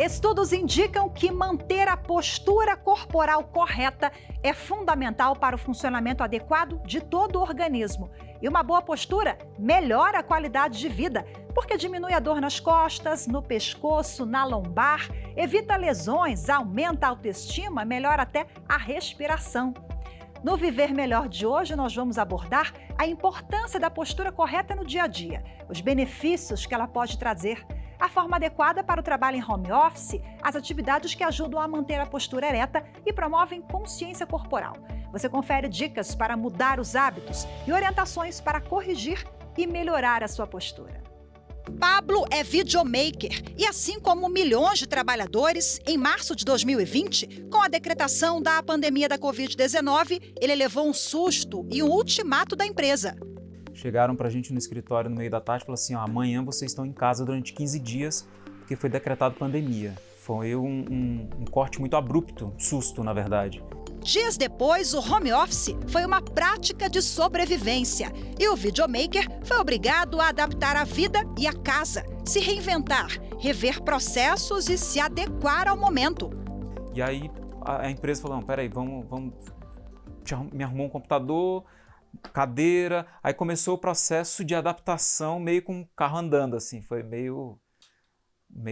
Estudos indicam que manter a postura corporal correta é fundamental para o funcionamento adequado de todo o organismo. E uma boa postura melhora a qualidade de vida, porque diminui a dor nas costas, no pescoço, na lombar, evita lesões, aumenta a autoestima, melhora até a respiração. No Viver Melhor de hoje, nós vamos abordar a importância da postura correta no dia a dia, os benefícios que ela pode trazer, a forma adequada para o trabalho em home office, as atividades que ajudam a manter a postura ereta e promovem consciência corporal. Você confere dicas para mudar os hábitos e orientações para corrigir e melhorar a sua postura. Pablo é videomaker e, assim como milhões de trabalhadores, em março de 2020, com a decretação da pandemia da Covid-19, ele levou um susto e um ultimato da empresa. Chegaram pra gente no escritório no meio da tarde e falaram assim, amanhã vocês estão em casa durante 15 dias, porque foi decretado pandemia. Foi um corte muito abrupto, um susto, na verdade. Dias depois, o home office foi uma prática de sobrevivência e o videomaker foi obrigado a adaptar a vida e a casa, se reinventar, rever processos e se adequar ao momento. E aí a empresa falou, não, peraí, me arrumou um computador, cadeira, aí começou o processo de adaptação meio com o carro andando, assim, foi meio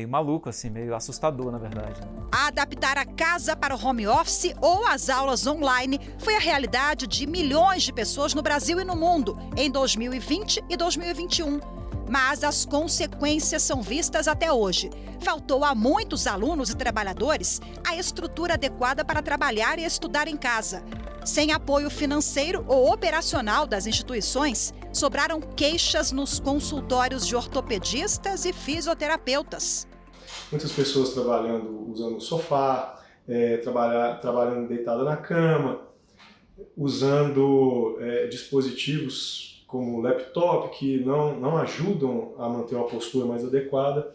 maluco, assim, meio assustador, na verdade. Adaptar a casa para o home office ou as aulas online foi a realidade de milhões de pessoas no Brasil e no mundo em 2020 e 2021. Mas as consequências são vistas até hoje. Faltou a muitos alunos e trabalhadores a estrutura adequada para trabalhar e estudar em casa. Sem apoio financeiro ou operacional das instituições, sobraram queixas nos consultórios de ortopedistas e fisioterapeutas. Muitas pessoas trabalhando usando o sofá, trabalhando deitada na cama, usando dispositivos como laptop que não ajudam a manter uma postura mais adequada,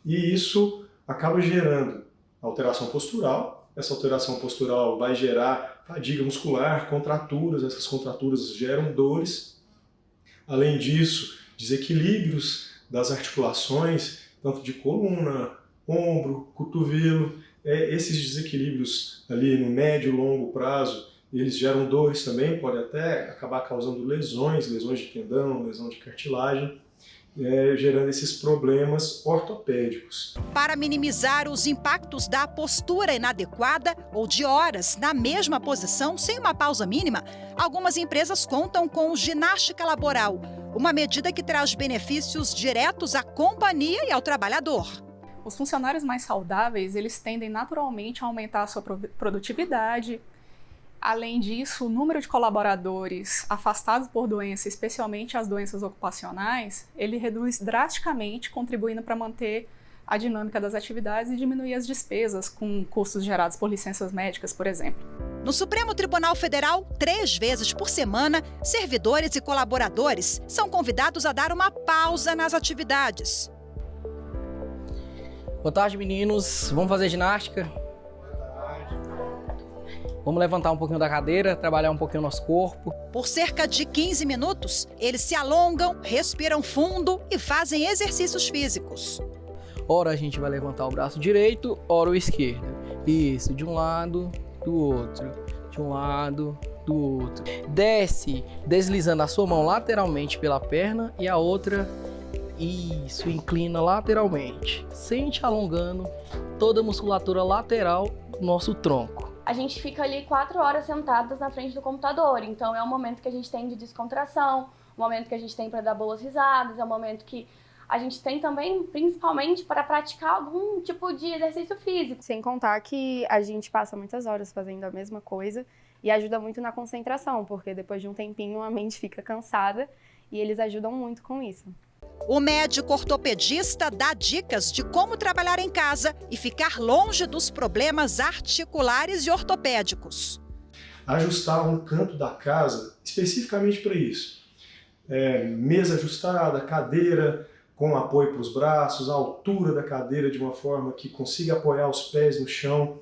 e isso acaba gerando alteração postural. Essa alteração postural vai gerar fadiga muscular, contraturas, essas contraturas geram dores. Além disso, desequilíbrios das articulações, tanto de coluna, ombro, cotovelo. Esses desequilíbrios ali no médio e longo prazo, eles geram dores também, pode até acabar causando lesões de tendão, lesão de cartilagem, gerando esses problemas ortopédicos. Para minimizar os impactos da postura inadequada ou de horas na mesma posição sem uma pausa mínima, algumas empresas contam com ginástica laboral, uma medida que traz benefícios diretos à companhia e ao trabalhador. Os funcionários mais saudáveis, eles tendem naturalmente a aumentar a sua produtividade. Além disso, o número de colaboradores afastados por doença, especialmente as doenças ocupacionais, ele reduz drasticamente, contribuindo para manter a dinâmica das atividades e diminuir as despesas com custos gerados por licenças médicas, por exemplo. No Supremo Tribunal Federal, 3 vezes por semana, servidores e colaboradores são convidados a dar uma pausa nas atividades. Boa tarde, meninos. Vamos fazer ginástica? Vamos levantar um pouquinho da cadeira, trabalhar um pouquinho o nosso corpo. Por cerca de 15 minutos, eles se alongam, respiram fundo e fazem exercícios físicos. Ora a gente vai levantar o braço direito, ora o esquerdo. Isso, de um lado, do outro. De um lado, do outro. Desce, deslizando a sua mão lateralmente pela perna e a outra, isso, inclina lateralmente. Sente alongando toda a musculatura lateral do nosso tronco. A gente fica ali 4 horas sentadas na frente do computador, então é um momento que a gente tem de descontração, um momento que a gente tem para dar boas risadas, é um momento que a gente tem também, principalmente, para praticar algum tipo de exercício físico. Sem contar que a gente passa muitas horas fazendo a mesma coisa e ajuda muito na concentração, porque depois de um tempinho a mente fica cansada e eles ajudam muito com isso. O médico ortopedista dá dicas de como trabalhar em casa e ficar longe dos problemas articulares e ortopédicos. Ajustar um canto da casa especificamente para isso. Mesa ajustada, cadeira com apoio para os braços, a altura da cadeira de uma forma que consiga apoiar os pés no chão,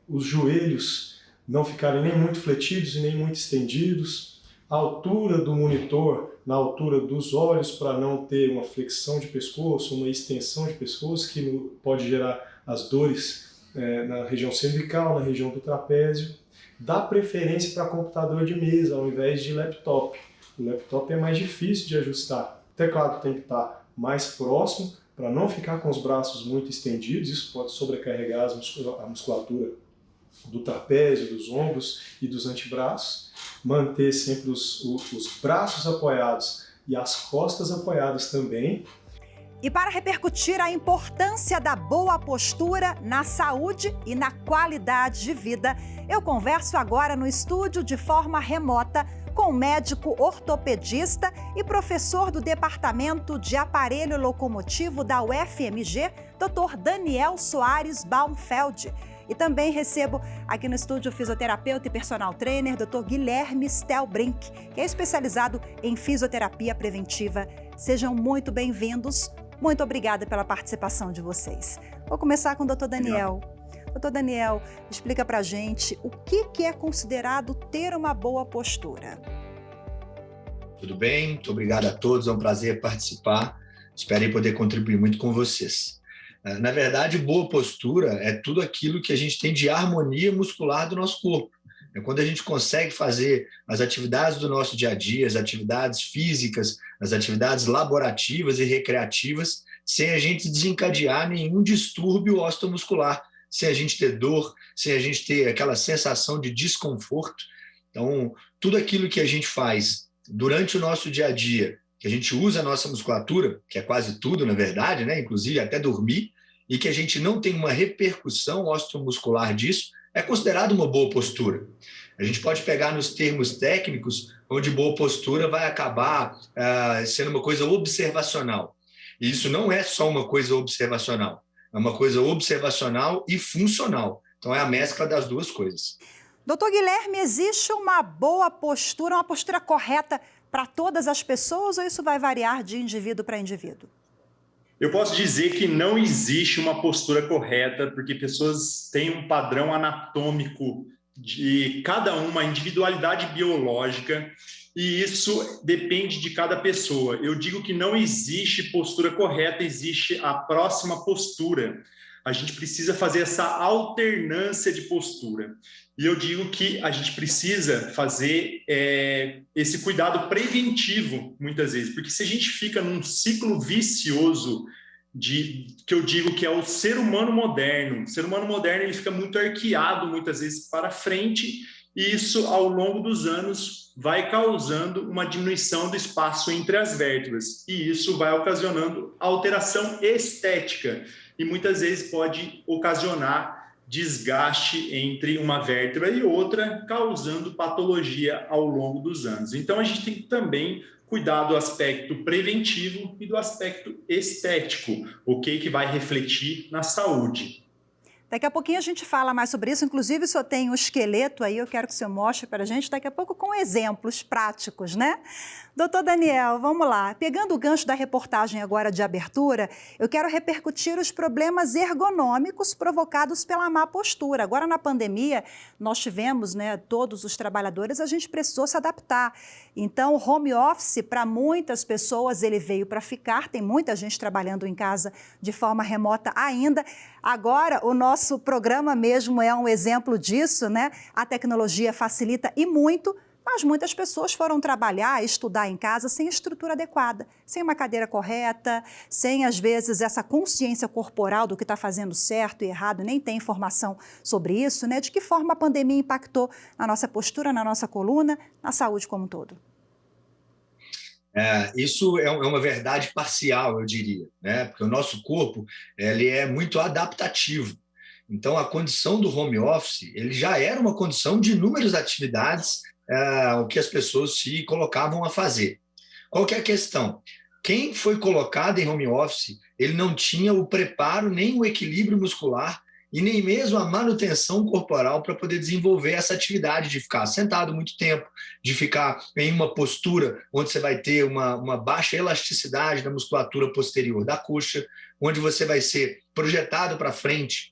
os joelhos não ficarem nem muito fletidos e nem muito estendidos, A altura do monitor, na altura dos olhos, para não ter uma flexão de pescoço, uma extensão de pescoço, que pode gerar as dores na região cervical, na região do trapézio. Dá preferência para computador de mesa, ao invés de laptop. O laptop é mais difícil de ajustar. O teclado tem que estar mais próximo, para não ficar com os braços muito estendidos. Isso pode sobrecarregar a musculatura do trapézio, dos ombros e dos antebraços. Manter sempre os braços apoiados e as costas apoiadas também. E para repercutir a importância da boa postura na saúde e na qualidade de vida, eu converso agora no estúdio de forma remota com o médico ortopedista e professor do Departamento de Aparelho Locomotivo da UFMG, Dr. Daniel Soares Baumfeld. E também recebo aqui no estúdio o fisioterapeuta e personal trainer, Dr. Guilherme Stelbrink, que é especializado em fisioterapia preventiva. Sejam muito bem-vindos. Muito obrigada pela participação de vocês. Vou começar com o Dr. Daniel. Dr. Daniel, explica pra gente o que é considerado ter uma boa postura. Tudo bem? Muito obrigado a todos, é um prazer participar. Espero poder contribuir muito com vocês. Na verdade, boa postura é tudo aquilo que a gente tem de harmonia muscular do nosso corpo. É quando a gente consegue fazer as atividades do nosso dia a dia, as atividades físicas, as atividades laborativas e recreativas, sem a gente desencadear nenhum distúrbio osteomuscular, sem a gente ter dor, sem a gente ter aquela sensação de desconforto. Então, tudo aquilo que a gente faz durante o nosso dia a dia, que a gente usa a nossa musculatura, que é quase tudo, na verdade, né? Inclusive até dormir, e que a gente não tem uma repercussão osteomuscular disso, é considerado uma boa postura. A gente pode pegar nos termos técnicos, onde boa postura vai acabar sendo uma coisa observacional. E isso não é só uma coisa observacional, é uma coisa observacional e funcional. Então é a mescla das duas coisas. Doutor Guilherme, existe uma boa postura, uma postura correta para todas as pessoas ou isso vai variar de indivíduo para indivíduo? Eu posso dizer que não existe uma postura correta, porque pessoas têm um padrão anatômico de cada uma, individualidade biológica, e isso depende de cada pessoa. Eu digo que não existe postura correta, existe a próxima postura. A gente precisa fazer essa alternância de postura. E eu digo que a gente precisa fazer esse cuidado preventivo, muitas vezes, porque se a gente fica num ciclo vicioso que eu digo que é o ser humano moderno. O ser humano moderno ele fica muito arqueado, muitas vezes, para frente, e isso, ao longo dos anos, vai causando uma diminuição do espaço entre as vértebras, e isso vai ocasionando alteração estética, e muitas vezes pode ocasionar desgaste entre uma vértebra e outra, causando patologia ao longo dos anos. Então, a gente tem que também cuidar do aspecto preventivo e do aspecto estético, ok? Que vai refletir na saúde. Daqui a pouquinho a gente fala mais sobre isso, inclusive o senhor tem um esqueleto aí, eu quero que o senhor mostre para a gente daqui a pouco com exemplos práticos, né? Doutor Daniel, vamos lá. Pegando o gancho da reportagem agora de abertura, eu quero repercutir os problemas ergonômicos provocados pela má postura. Agora na pandemia, nós tivemos, né, todos os trabalhadores, a gente precisou se adaptar. Então, o home office, para muitas pessoas, ele veio para ficar, tem muita gente trabalhando em casa de forma remota ainda. Agora, o nosso programa mesmo é um exemplo disso, né? A tecnologia facilita e muito, mas muitas pessoas foram trabalhar, estudar em casa sem estrutura adequada, sem uma cadeira correta, sem, às vezes, essa consciência corporal do que está fazendo certo e errado, nem tem informação sobre isso, né? De que forma a pandemia impactou na nossa postura, na nossa coluna, na saúde como um todo? Isso é uma verdade parcial, eu diria, né? Porque o nosso corpo ele é muito adaptativo. Então, a condição do home office ele já era uma condição de inúmeras atividades o que as pessoas se colocavam a fazer. Qual que é a questão? Quem foi colocado em home office, ele não tinha o preparo, nem o equilíbrio muscular e nem mesmo a manutenção corporal para poder desenvolver essa atividade de ficar sentado muito tempo, de ficar em uma postura onde você vai ter uma baixa elasticidade da musculatura posterior da coxa, onde você vai ser projetado para frente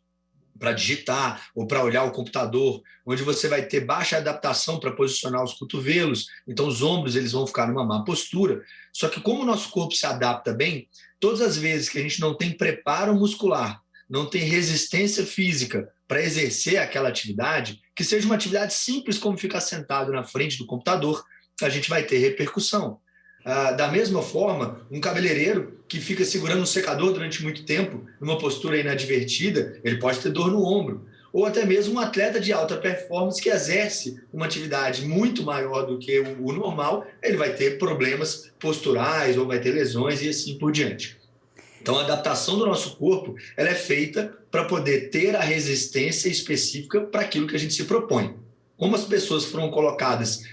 para digitar ou para olhar o computador, onde você vai ter baixa adaptação para posicionar os cotovelos, então os ombros eles vão ficar numa má postura. Só que como o nosso corpo se adapta bem, todas as vezes que a gente não tem preparo muscular, não tem resistência física para exercer aquela atividade, que seja uma atividade simples como ficar sentado na frente do computador, a gente vai ter repercussão. Da mesma forma, um cabeleireiro que fica segurando um secador durante muito tempo, numa postura inadvertida, ele pode ter dor no ombro. Ou até mesmo um atleta de alta performance que exerce uma atividade muito maior do que o normal, ele vai ter problemas posturais ou vai ter lesões e assim por diante. Então, a adaptação do nosso corpo ela é feita para poder ter a resistência específica para aquilo que a gente se propõe. Como as pessoas foram colocadas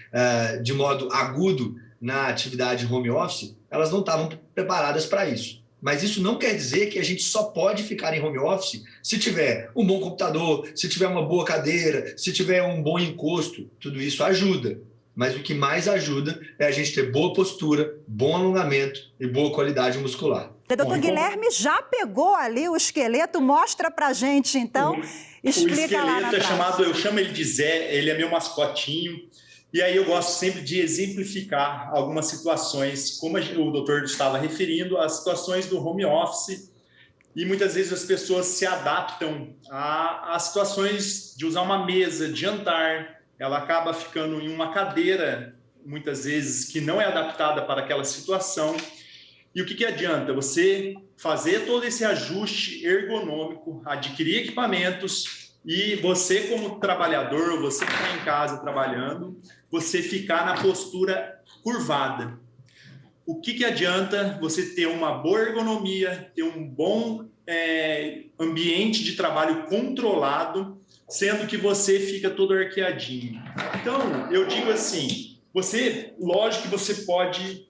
de modo agudo na atividade home office, elas não estavam preparadas para isso. Mas isso não quer dizer que a gente só pode ficar em home office se tiver um bom computador, se tiver uma boa cadeira, se tiver um bom encosto. Tudo isso ajuda. Mas o que mais ajuda é a gente ter boa postura, bom alongamento e boa qualidade muscular. Doutor Guilherme já pegou ali o esqueleto, mostra pra gente, então, explica lá na prática. Eu chamo ele de Zé, ele é meu mascotinho. E aí eu gosto sempre de exemplificar algumas situações, como o doutor estava referindo, as situações do home office, e muitas vezes as pessoas se adaptam às situações de usar uma mesa, de jantar, ela acaba ficando em uma cadeira, muitas vezes, que não é adaptada para aquela situação. E o que adianta? Você fazer todo esse ajuste ergonômico, adquirir equipamentos, e você como trabalhador, você que está em casa trabalhando, você ficar na postura curvada. O que adianta você ter uma boa ergonomia, ter um bom ambiente de trabalho controlado, sendo que você fica todo arqueadinho? Então, eu digo assim, lógico que você pode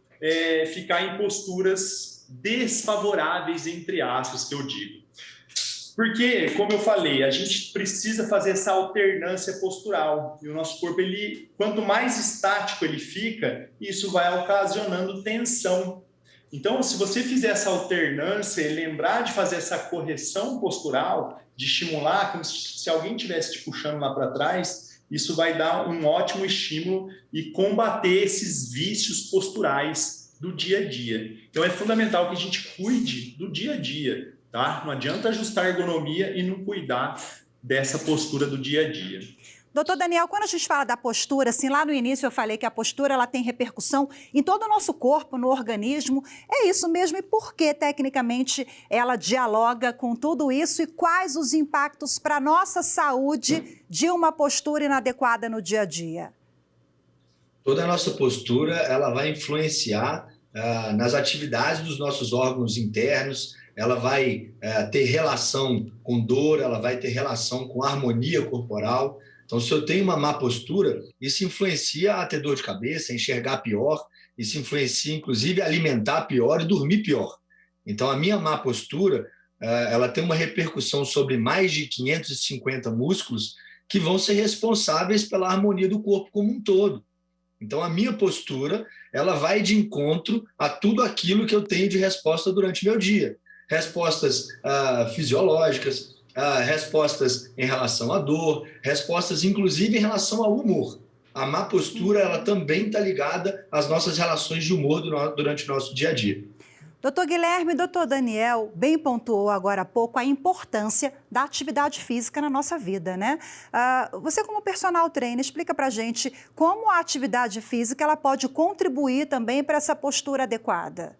ficar em posturas desfavoráveis, entre aspas, que eu digo. Porque, como eu falei, a gente precisa fazer essa alternância postural. E o nosso corpo, quanto mais estático ele fica, isso vai ocasionando tensão. Então, se você fizer essa alternância e lembrar de fazer essa correção postural, de estimular, como se alguém estivesse te puxando lá para trás, isso vai dar um ótimo estímulo e combater esses vícios posturais do dia a dia. Então, é fundamental que a gente cuide do dia a dia. Tá? Não adianta ajustar a ergonomia e não cuidar dessa postura do dia a dia. Doutor Daniel, quando a gente fala da postura, assim, lá no início eu falei que a postura ela tem repercussão em todo o nosso corpo, no organismo. É isso mesmo? E por que, tecnicamente, ela dialoga com tudo isso? E quais os impactos para a nossa saúde de uma postura inadequada no dia a dia? Toda a nossa postura ela vai influenciar nas atividades dos nossos órgãos internos, ela vai ter relação com dor, ela vai ter relação com harmonia corporal. Então, se eu tenho uma má postura, isso influencia a ter dor de cabeça, a enxergar pior, isso influencia, inclusive, a alimentar pior e dormir pior. Então, a minha má postura, ela tem uma repercussão sobre mais de 550 músculos que vão ser responsáveis pela harmonia do corpo como um todo. Então, a minha postura, ela vai de encontro a tudo aquilo que eu tenho de resposta durante meu dia. Respostas fisiológicas, respostas em relação à dor, respostas inclusive em relação ao humor. A má postura ela também está ligada às nossas relações de humor durante o nosso dia a dia. Doutor Guilherme, doutor Daniel, bem pontuou agora há pouco a importância da atividade física na nossa vida, né? Você como personal trainer, explica pra gente como a atividade física ela pode contribuir também para essa postura adequada.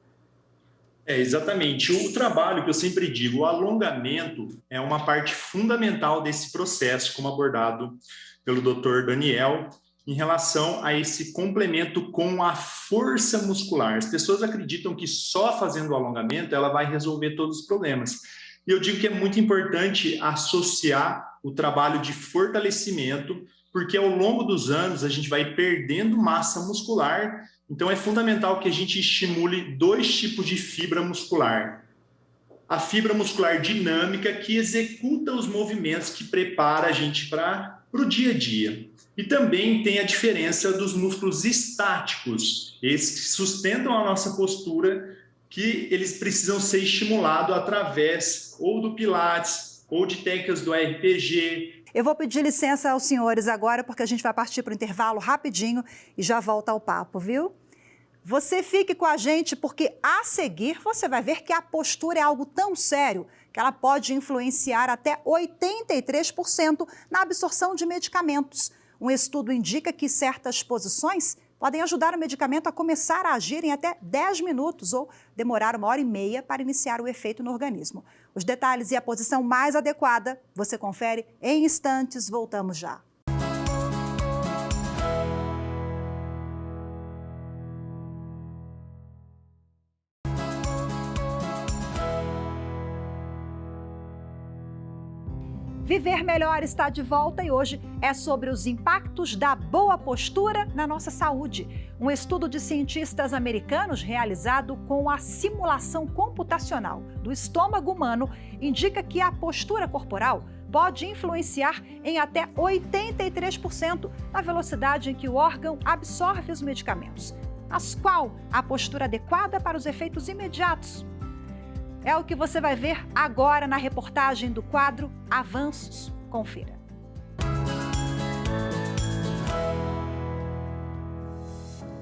Exatamente. O trabalho que eu sempre digo, o alongamento é uma parte fundamental desse processo, como abordado pelo Dr. Daniel, em relação a esse complemento com a força muscular. As pessoas acreditam que só fazendo o alongamento ela vai resolver todos os problemas. E eu digo que é muito importante associar o trabalho de fortalecimento, porque ao longo dos anos a gente vai perdendo massa muscular. Então, é fundamental que a gente estimule dois tipos de fibra muscular. A fibra muscular dinâmica, que executa os movimentos que prepara a gente para o dia a dia. E também tem a diferença dos músculos estáticos, esses que sustentam a nossa postura, que eles precisam ser estimulados através ou do Pilates, ou de técnicas do RPG. Eu vou pedir licença aos senhores agora, porque a gente vai partir para o intervalo rapidinho e já volta ao papo, viu? Você fique com a gente, porque a seguir você vai ver que a postura é algo tão sério que ela pode influenciar até 83% na absorção de medicamentos. Um estudo indica que certas posições podem ajudar o medicamento a começar a agir em até 10 minutos ou demorar 1h30 para iniciar o efeito no organismo. Os detalhes e a posição mais adequada você confere em instantes. Voltamos já. Viver Melhor está de volta e hoje é sobre os impactos da boa postura na nossa saúde. Um estudo de cientistas americanos realizado com a simulação computacional do estômago humano indica que a postura corporal pode influenciar em até 83% na velocidade em que o órgão absorve os medicamentos. Mas qual a postura adequada para os efeitos imediatos? É o que você vai ver agora na reportagem do quadro Avanços. Confira.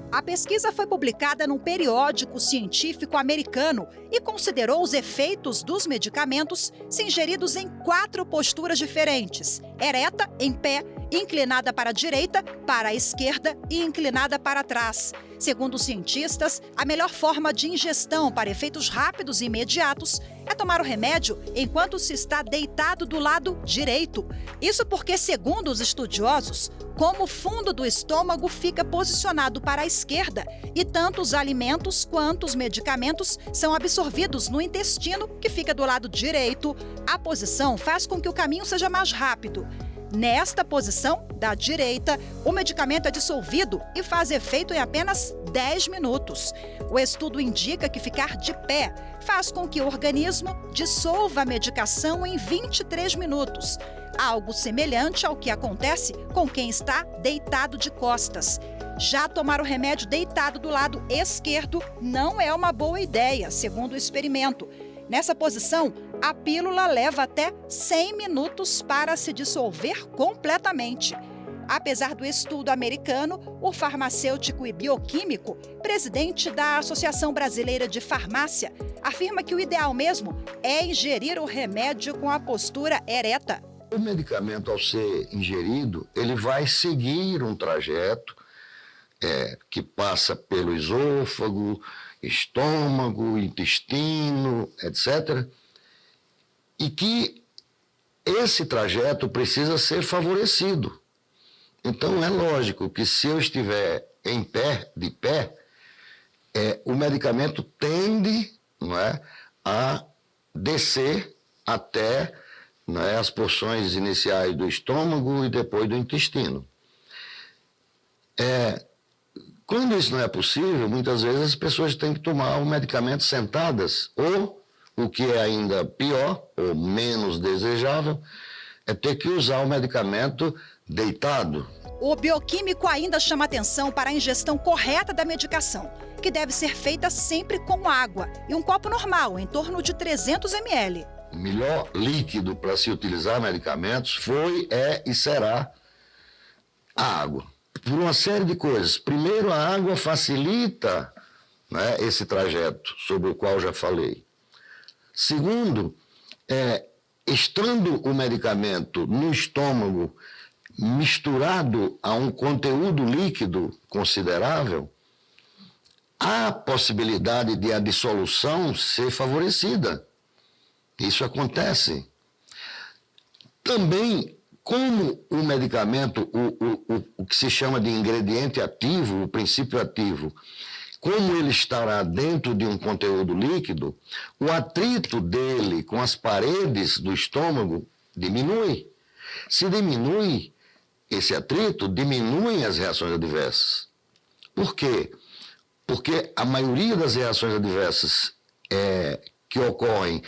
A pesquisa foi publicada num periódico científico americano e considerou os efeitos dos medicamentos se ingeridos em 4 posturas diferentes: ereta, em pé, inclinada para a direita, para a esquerda e inclinada para trás. Segundo os cientistas, a melhor forma de ingestão para efeitos rápidos e imediatos é tomar o remédio enquanto se está deitado do lado direito. Isso porque, segundo os estudiosos, como o fundo do estômago fica posicionado para a esquerda e tanto os alimentos quanto os medicamentos são absorvidos no intestino, que fica do lado direito, a posição faz com que o caminho seja mais rápido. Nesta posição, da direita, o medicamento é dissolvido e faz efeito em apenas 10 minutos. O estudo indica que ficar de pé faz com que o organismo dissolva a medicação em 23 minutos, algo semelhante ao que acontece com quem está deitado de costas. Já tomar o remédio deitado do lado esquerdo não é uma boa ideia, segundo o experimento. Nessa posição, a pílula leva até 100 minutos para se dissolver completamente. Apesar do estudo americano, o farmacêutico e bioquímico, presidente da Associação Brasileira de Farmácia, afirma que o ideal mesmo é ingerir o remédio com a postura ereta. O medicamento, ao ser ingerido, ele vai seguir um trajeto que passa pelo esôfago, estômago, intestino, etc. E que esse trajeto precisa ser favorecido. Então, é lógico que se eu estiver em pé, de pé, o medicamento tende, não é, a descer até, não é, as porções iniciais do estômago e depois do intestino. Quando isso não é possível, muitas vezes as pessoas têm que tomar o medicamento sentadas, ou, o que é ainda pior, ou menos desejável, é ter que usar o medicamento deitado. O bioquímico ainda chama atenção para a ingestão correta da medicação, que deve ser feita sempre com água e um copo normal, em torno de 300 ml. O melhor líquido para se utilizar medicamentos foi, e será a água. Por uma série de coisas. Primeiro, a água facilita, né, esse trajeto sobre o qual já falei. Segundo, estando o medicamento no estômago misturado a um conteúdo líquido considerável, há possibilidade de a dissolução ser favorecida. Isso acontece. Também, como o medicamento, o que se chama de ingrediente ativo, o princípio ativo, como ele estará dentro de um conteúdo líquido, o atrito dele com as paredes do estômago diminui. Se diminui esse atrito, diminuem as reações adversas. Por quê? Porque a maioria das reações adversas que ocorrem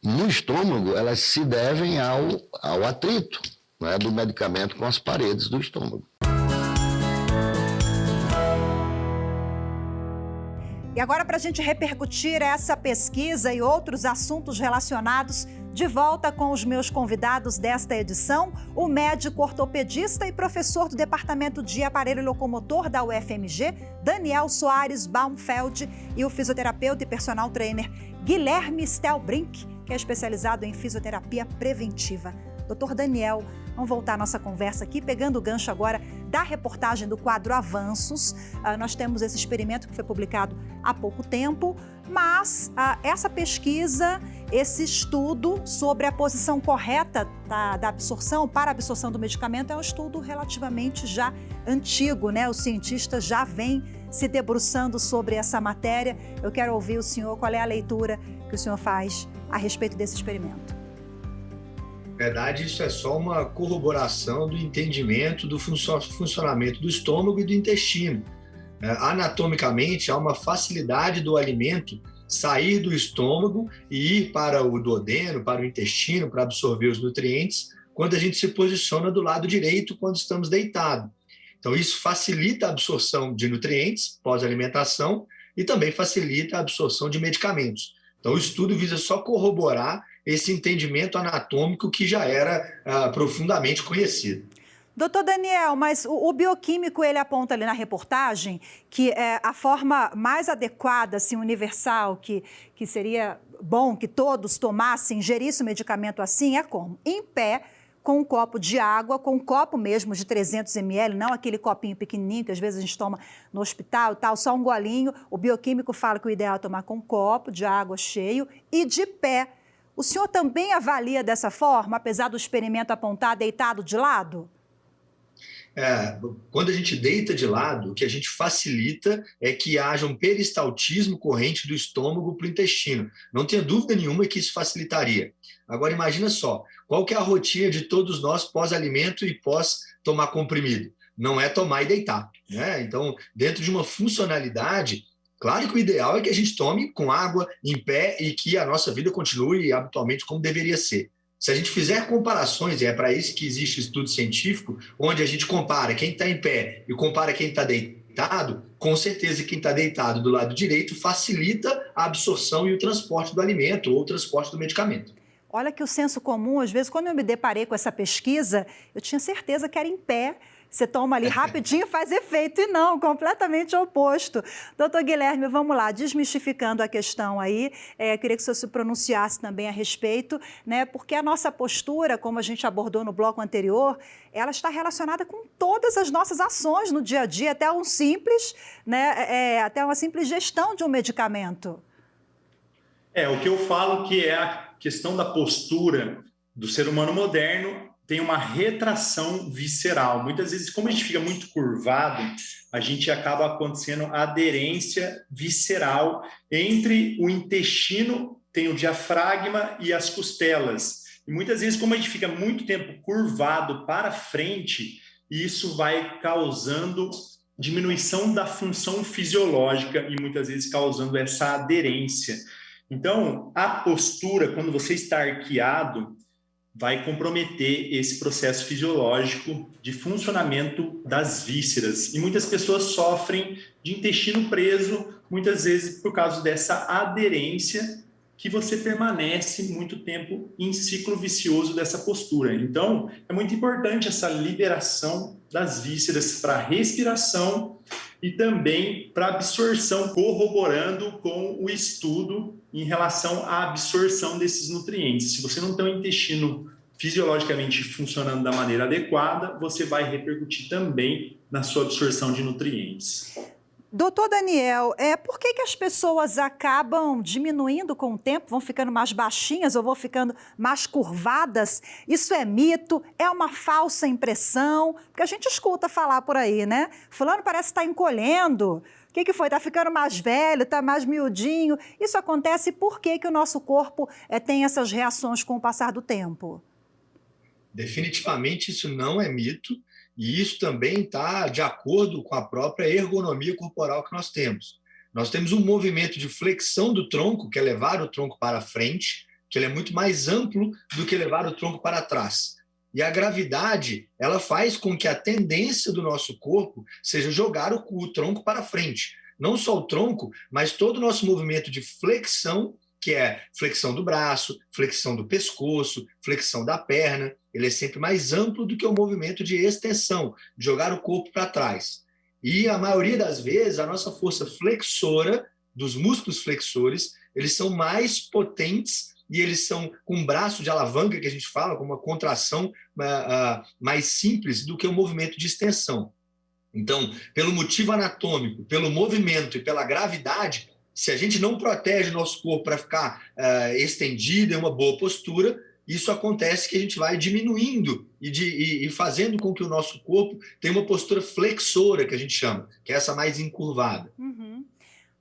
no estômago, elas se devem ao atrito, né, do medicamento com as paredes do estômago. E agora, para a gente repercutir essa pesquisa e outros assuntos relacionados, De volta com os meus convidados desta edição, o médico ortopedista e professor do Departamento de Aparelho Locomotor da UFMG, Daniel Soares Baumfeld, e o fisioterapeuta e personal trainer Guilherme Stelbrink, que é especializado em fisioterapia preventiva. Doutor Daniel, vamos voltar à nossa conversa aqui, pegando o gancho agora da reportagem do quadro Avanços. Nós temos esse experimento que foi publicado há pouco tempo, mas essa pesquisa, esse estudo sobre a posição correta da absorção para a absorção do medicamento é um estudo relativamente já antigo, né? Os cientistas já vêm se debruçando sobre essa matéria. Eu quero ouvir o senhor, qual é a leitura que o senhor faz a respeito desse experimento? Na verdade, isso é só uma corroboração do entendimento do funcionamento do estômago e do intestino. Anatomicamente, há uma facilidade do alimento sair do estômago e ir para o duodeno, para o intestino, para absorver os nutrientes, quando a gente se posiciona do lado direito, quando estamos deitados. Então, isso facilita a absorção de nutrientes pós-alimentação e também facilita a absorção de medicamentos. Então, o estudo visa só corroborar esse entendimento anatômico que já era profundamente conhecido. Doutor Daniel, mas o bioquímico, ele aponta ali na reportagem que a forma mais adequada, assim, universal, que seria bom que todos tomassem, ingerissem o medicamento assim, é como? Em pé, com um copo de água, com um copo mesmo de 300 ml, não aquele copinho pequenininho que às vezes a gente toma no hospital e tal, só um golinho. O bioquímico fala que o ideal é tomar com um copo de água cheio e de pé. O senhor também avalia dessa forma, apesar do experimento apontar deitado de lado? Quando a gente deita de lado, o que a gente facilita é que haja um peristaltismo corrente do estômago para o intestino. Não tenha dúvida nenhuma que isso facilitaria. Agora, imagina só, qual que é a rotina de todos nós pós-alimento e pós-tomar comprimido? Não é tomar e deitar, né? Então, dentro de uma funcionalidade, claro que o ideal é que a gente tome com água, em pé, e que a nossa vida continue habitualmente como deveria ser. Se a gente fizer comparações, e é para isso que existe estudo científico, onde a gente compara quem está em pé e compara quem está deitado, com certeza quem está deitado do lado direito facilita a absorção e o transporte do alimento ou o transporte do medicamento. Olha que o senso comum, às vezes, quando eu me deparei com essa pesquisa, eu tinha certeza que era em pé. Você toma ali rapidinho, faz efeito, e não, completamente oposto. Doutor Guilherme, vamos lá, desmistificando a questão aí, queria que o senhor se pronunciasse também a respeito, né, porque a nossa postura, como a gente abordou no bloco anterior, ela está relacionada com todas as nossas ações no dia a dia, até um simples, né, até uma simples gestão de um medicamento. O que eu falo que é a questão da postura do ser humano moderno, tem uma retração visceral. Muitas vezes, como a gente fica muito curvado, a gente acaba acontecendo aderência visceral entre o intestino, tem o diafragma e as costelas. E muitas vezes, como a gente fica muito tempo curvado para frente, isso vai causando diminuição da função fisiológica e muitas vezes causando essa aderência. Então, a postura, quando você está arqueado, vai comprometer esse processo fisiológico de funcionamento das vísceras. E muitas pessoas sofrem de intestino preso, muitas vezes por causa dessa aderência que você permanece muito tempo em ciclo vicioso dessa postura. Então, é muito importante essa liberação das vísceras para respiração e também para absorção, corroborando com o estudo em relação à absorção desses nutrientes. Se você não tem o intestino fisiologicamente funcionando da maneira adequada, você vai repercutir também na sua absorção de nutrientes. Doutor Daniel, por que as pessoas acabam diminuindo com o tempo, vão ficando mais baixinhas ou vão ficando mais curvadas? Isso é mito? É uma falsa impressão? Porque a gente escuta falar por aí, né? Fulano parece estar encolhendo. O que foi? Está ficando mais velho, está mais miudinho. Isso acontece por que o nosso corpo tem essas reações com o passar do tempo? Definitivamente isso não é mito. E isso também está de acordo com a própria ergonomia corporal que nós temos. Nós temos um movimento de flexão do tronco, que é levar o tronco para frente, que ele é muito mais amplo do que levar o tronco para trás. E a gravidade, ela faz com que a tendência do nosso corpo seja jogar o tronco para frente. Não só o tronco, mas todo o nosso movimento de flexão, que é flexão do braço, flexão do pescoço, flexão da perna. Ele é sempre mais amplo do que o movimento de extensão, de jogar o corpo para trás. E a maioria das vezes, a nossa força flexora, dos músculos flexores, eles são mais potentes e eles são com um braço de alavanca, que a gente fala, com uma contração mais simples do que o movimento de extensão. Então, pelo motivo anatômico, pelo movimento e pela gravidade, se a gente não protege o nosso corpo para ficar estendido em uma boa postura, isso acontece que a gente vai diminuindo e fazendo com que o nosso corpo tenha uma postura flexora, que a gente chama, que é essa mais encurvada.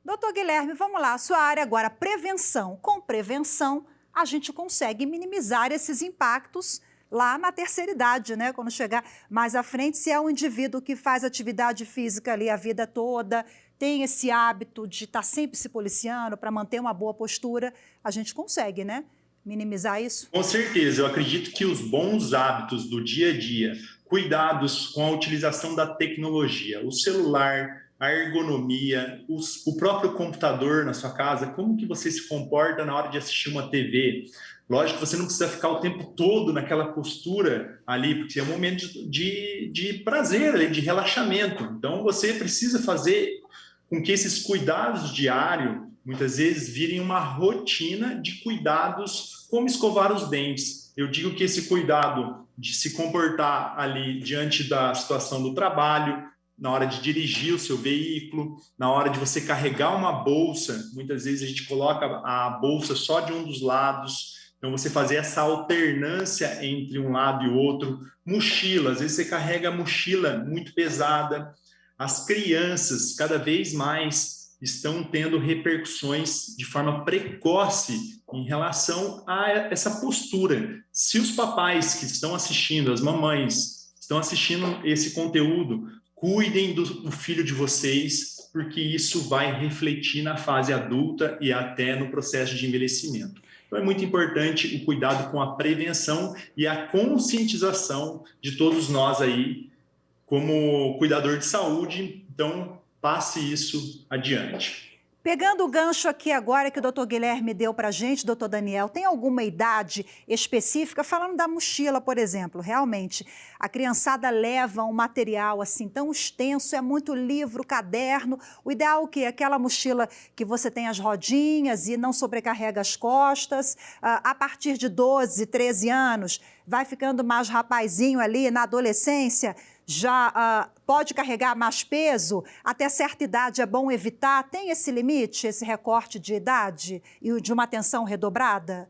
Doutor Guilherme, vamos lá, sua área agora, prevenção. Com prevenção, a gente consegue minimizar esses impactos lá na terceira idade, né? Quando chegar mais à frente, se é um indivíduo que faz atividade física ali a vida toda, tem esse hábito de estar sempre se policiando para manter uma boa postura, a gente consegue, né? Minimizar isso? Com certeza, eu acredito que os bons hábitos do dia a dia, cuidados com a utilização da tecnologia, o celular, a ergonomia, o próprio computador na sua casa, como que você se comporta na hora de assistir uma TV. Lógico que você não precisa ficar o tempo todo naquela postura ali, porque é um momento de prazer, de relaxamento. Então, você precisa fazer com que esses cuidados diários, muitas vezes, virem uma rotina de cuidados, como escovar os dentes. Eu digo que esse cuidado de se comportar ali diante da situação do trabalho, na hora de dirigir o seu veículo, na hora de você carregar uma bolsa, muitas vezes a gente coloca a bolsa só de um dos lados, então você fazer essa alternância entre um lado e o outro. Mochila, às vezes você carrega a mochila muito pesada. As crianças, cada vez mais, estão tendo repercussões de forma precoce em relação a essa postura. Se os papais que estão assistindo, as mamães, estão assistindo esse conteúdo, cuidem do filho de vocês, porque isso vai refletir na fase adulta e até no processo de envelhecimento. Então, é muito importante o cuidado com a prevenção e a conscientização de todos nós aí, como cuidador de saúde. Então, passe isso adiante. Pegando o gancho aqui agora que o doutor Guilherme deu para a gente, doutor Daniel, tem alguma idade específica? Falando da mochila, por exemplo, realmente, a criançada leva um material assim tão extenso, é muito livro, caderno. O ideal é o quê? Aquela mochila que você tem as rodinhas e não sobrecarrega as costas. A partir de 12, 13 anos, vai ficando mais rapazinho ali na adolescência, já pode carregar mais peso, até certa idade é bom evitar? Tem esse limite, esse recorte de idade e de uma atenção redobrada?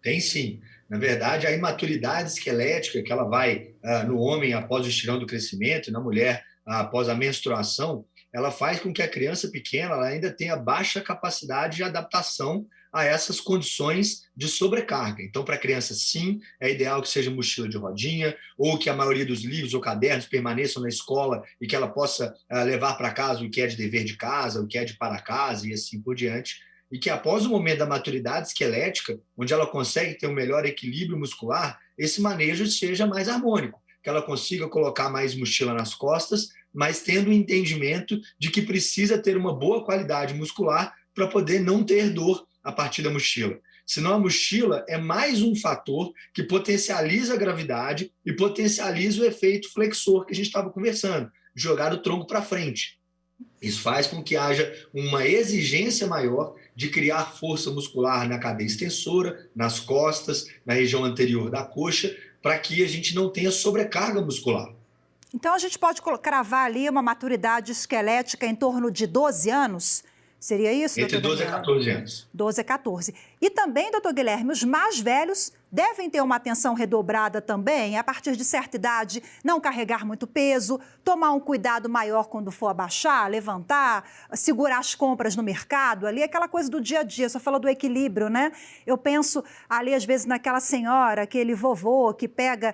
Tem sim. Na verdade, a imaturidade esquelética que ela vai no homem após o estirão do crescimento e na mulher após a menstruação, ela faz com que a criança pequena ela ainda tenha baixa capacidade de adaptação a essas condições de sobrecarga. Então, para a criança, sim, é ideal que seja mochila de rodinha, ou que a maioria dos livros ou cadernos permaneçam na escola e que ela possa levar para casa o que é de dever de casa, o que é de para casa e assim por diante. E que após o momento da maturidade esquelética, onde ela consegue ter um melhor equilíbrio muscular, esse manejo seja mais harmônico, que ela consiga colocar mais mochila nas costas, mas tendo o entendimento de que precisa ter uma boa qualidade muscular para poder não ter dor a partir da mochila. Senão a mochila é mais um fator que potencializa a gravidade e potencializa o efeito flexor que a gente estava conversando, jogar o tronco para frente. Isso faz com que haja uma exigência maior de criar força muscular na cadeia extensora, nas costas, na região anterior da coxa, para que a gente não tenha sobrecarga muscular. Então a gente pode cravar ali uma maturidade esquelética em torno de 12 anos? Seria isso, Entre doutor 12 a 14 anos. 12 a 14. E também, doutor Guilherme, os mais velhos devem ter uma atenção redobrada também, a partir de certa idade, não carregar muito peso, tomar um cuidado maior quando for abaixar, levantar, segurar as compras no mercado, ali aquela coisa do dia a dia, só falou do equilíbrio, né? Eu penso ali, às vezes, naquela senhora, aquele vovô que pega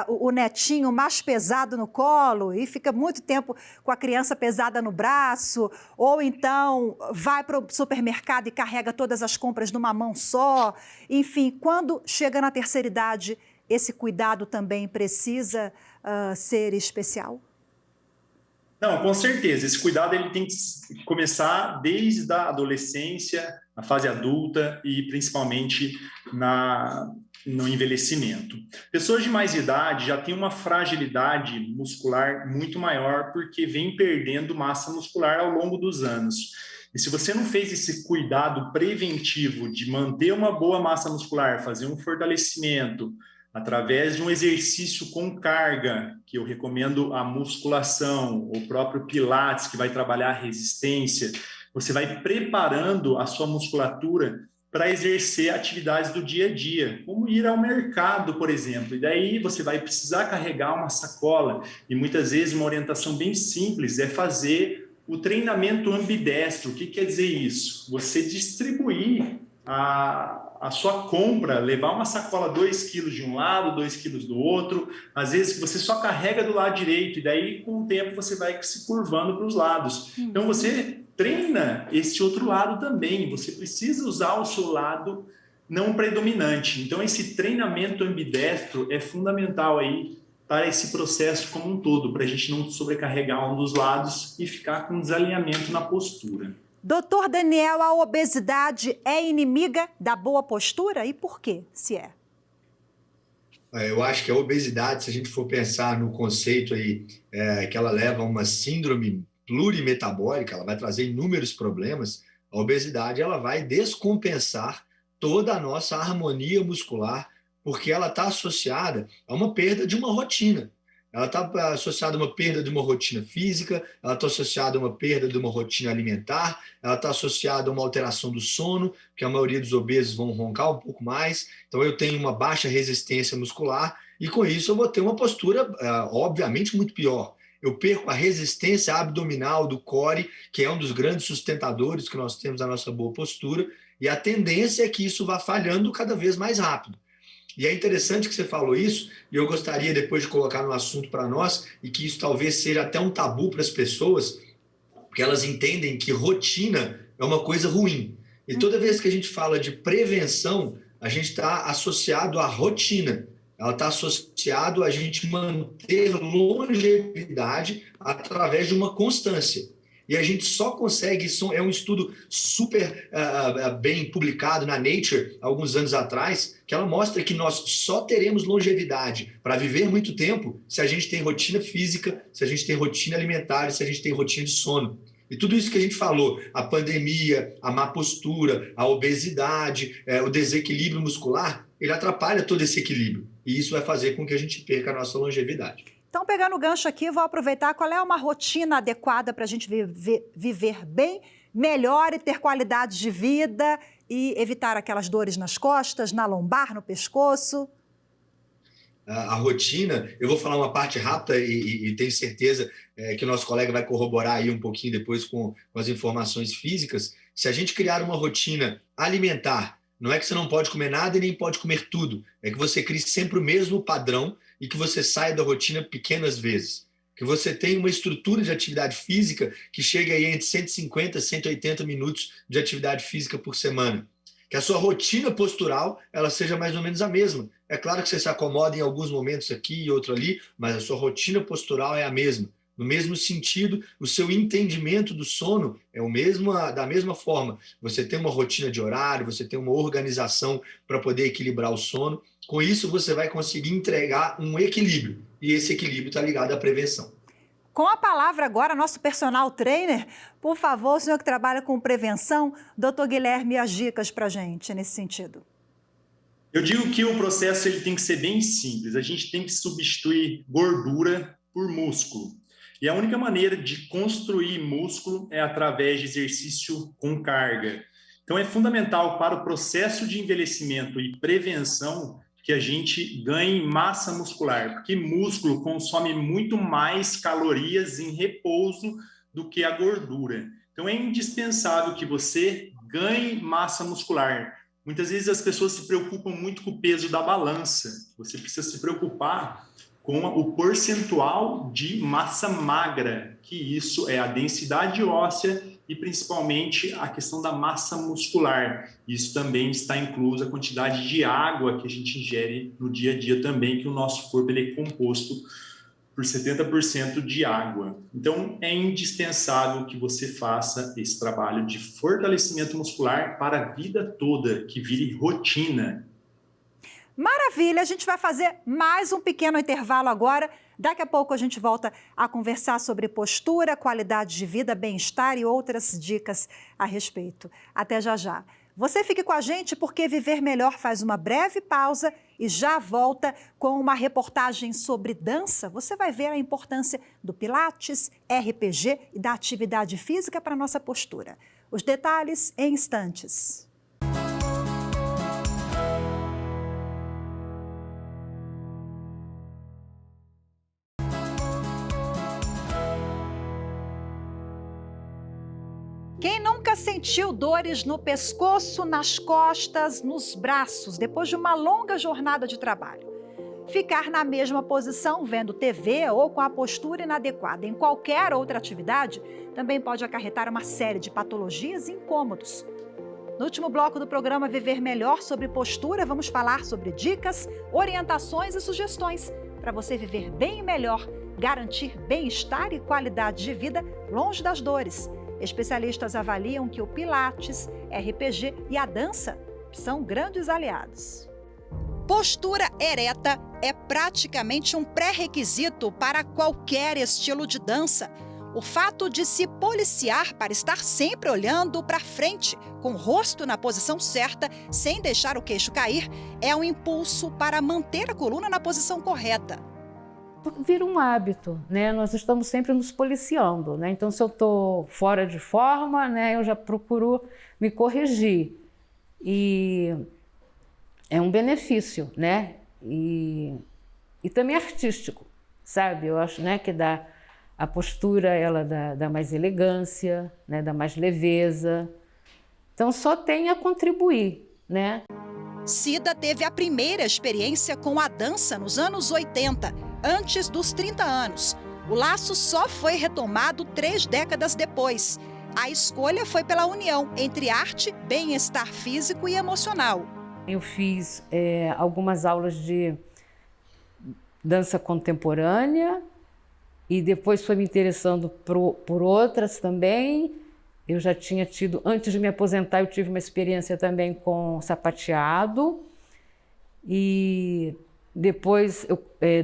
o netinho mais pesado no colo e fica muito tempo com a criança pesada no braço, ou então vai para o supermercado e carrega todas as compras numa mão só. Enfim, quando chega na terceira idade, esse cuidado também precisa ser especial? Não, com certeza. Esse cuidado ele tem que começar desde a adolescência, a fase adulta e principalmente no envelhecimento. Pessoas de mais idade já têm uma fragilidade muscular muito maior porque vem perdendo massa muscular ao longo dos anos. E se você não fez esse cuidado preventivo de manter uma boa massa muscular, fazer um fortalecimento, através de um exercício com carga, que eu recomendo a musculação, o próprio Pilates, que vai trabalhar a resistência, você vai preparando a sua musculatura para exercer atividades do dia a dia, como ir ao mercado, por exemplo. E daí você vai precisar carregar uma sacola, e muitas vezes uma orientação bem simples é fazer o treinamento ambidestro. O que quer dizer isso? Você distribuir a sua compra, levar uma sacola 2 quilos de um lado, 2 quilos do outro, às vezes você só carrega do lado direito, e daí com o tempo você vai se curvando para os lados. Então você treina esse outro lado também, você precisa usar o seu lado não predominante. Então esse treinamento ambidestro é fundamental aí para esse processo como um todo, para a gente não sobrecarregar um dos lados e ficar com desalinhamento na postura. Doutor Daniel, a obesidade é inimiga da boa postura? E por quê, se é? Eu acho que a obesidade, se a gente for pensar no conceito aí, que ela leva a uma síndrome plurimetabólica, ela vai trazer inúmeros problemas, a obesidade ela vai descompensar toda a nossa harmonia muscular, porque ela está associada a uma perda de uma rotina. Ela está associada a uma perda de uma rotina física, ela está associada a uma perda de uma rotina alimentar, ela está associada a uma alteração do sono, que a maioria dos obesos vão roncar um pouco mais. Então, eu tenho uma baixa resistência muscular e, com isso, eu vou ter uma postura, obviamente, muito pior. Eu perco a resistência abdominal do core, que é um dos grandes sustentadores que nós temos da nossa boa postura, e a tendência é que isso vá falhando cada vez mais rápido. E é interessante que você falou isso, e eu gostaria depois de colocar no assunto para nós, e que isso talvez seja até um tabu para as pessoas, porque elas entendem que rotina é uma coisa ruim. E toda vez que a gente fala de prevenção, a gente está associado à rotina. Ela está associado a gente manter longevidade através de uma constância. E a gente só consegue, isso é um estudo super bem publicado na Nature, alguns anos atrás, que ela mostra que nós só teremos longevidade para viver muito tempo se a gente tem rotina física, se a gente tem rotina alimentar, se a gente tem rotina de sono. E tudo isso que a gente falou, a pandemia, a má postura, a obesidade, o desequilíbrio muscular, ele atrapalha todo esse equilíbrio. E isso vai fazer com que a gente perca a nossa longevidade. Então, pegando o gancho aqui, vou aproveitar qual é uma rotina adequada para a gente viver bem, melhor e ter qualidade de vida e evitar aquelas dores nas costas, na lombar, no pescoço. A rotina, eu vou falar uma parte rápida e tenho certeza que o nosso colega vai corroborar aí um pouquinho depois com as informações físicas. Se a gente criar uma rotina alimentar, não é que você não pode comer nada e nem pode comer tudo, é que você crie sempre o mesmo padrão e que você saia da rotina pequenas vezes. Que você tenha uma estrutura de atividade física que chegue aí entre 150 e 180 minutos de atividade física por semana. Que a sua rotina postural ela seja mais ou menos a mesma. É claro que você se acomoda em alguns momentos aqui e outro ali, mas a sua rotina postural é a mesma. No mesmo sentido, o seu entendimento do sono é da mesma forma. Você tem uma rotina de horário, você tem uma organização para poder equilibrar o sono. Com isso, você vai conseguir entregar um equilíbrio. E esse equilíbrio está ligado à prevenção. Com a palavra agora, nosso personal trainer, por favor, o senhor que trabalha com prevenção, doutor Guilherme, as dicas para a gente nesse sentido. Eu digo que o processo ele tem que ser bem simples. A gente tem que substituir gordura por músculo. E a única maneira de construir músculo é através de exercício com carga. Então, é fundamental para o processo de envelhecimento e prevenção que a gente ganhe massa muscular, porque músculo consome muito mais calorias em repouso do que a gordura. Então, é indispensável que você ganhe massa muscular. Muitas vezes as pessoas se preocupam muito com o peso da balança. Você precisa se preocupar com o percentual de massa magra, que isso é a densidade óssea e principalmente a questão da massa muscular. Isso também está incluso a quantidade de água que a gente ingere no dia a dia também, que o nosso corpo ele é composto por 70% de água. Então, é indispensável que você faça esse trabalho de fortalecimento muscular para a vida toda, que vire rotina. Maravilha, a gente vai fazer mais um pequeno intervalo agora. Daqui a pouco a gente volta a conversar sobre postura, qualidade de vida, bem-estar e outras dicas a respeito. Até já já. Você fique com a gente porque Viver Melhor faz uma breve pausa e já volta com uma reportagem sobre dança. Você vai ver a importância do Pilates, RPG e da atividade física para a nossa postura. Os detalhes em instantes. Quem nunca sentiu dores no pescoço, nas costas, nos braços, depois de uma longa jornada de trabalho? Ficar na mesma posição, vendo TV ou com a postura inadequada em qualquer outra atividade também pode acarretar uma série de patologias e incômodos. No último bloco do programa Viver Melhor sobre postura, vamos falar sobre dicas, orientações e sugestões para você viver bem e melhor, garantir bem-estar e qualidade de vida longe das dores. Especialistas avaliam que o Pilates, RPG e a dança são grandes aliados. Postura ereta é praticamente um pré-requisito para qualquer estilo de dança. O fato de se policiar para estar sempre olhando para frente, com o rosto na posição certa, sem deixar o queixo cair, é um impulso para manter a coluna na posição correta. Vira um hábito, né? Nós estamos sempre nos policiando, né? Então, se eu estou fora de forma, né, eu já procuro me corrigir. E é um benefício, né? E também artístico, sabe? Eu acho, né, que a postura ela dá mais elegância, né? Dá mais leveza. Então, só tem a contribuir, né? Cida teve a primeira experiência com a dança nos anos 80, antes dos 30 anos. O laço só foi retomado 3 décadas depois. A escolha foi pela união entre arte, bem-estar físico e emocional. Eu fiz algumas aulas de dança contemporânea e depois foi me interessando por outras também. Eu já tinha tido, antes de me aposentar, eu tive uma experiência também com sapateado. E depois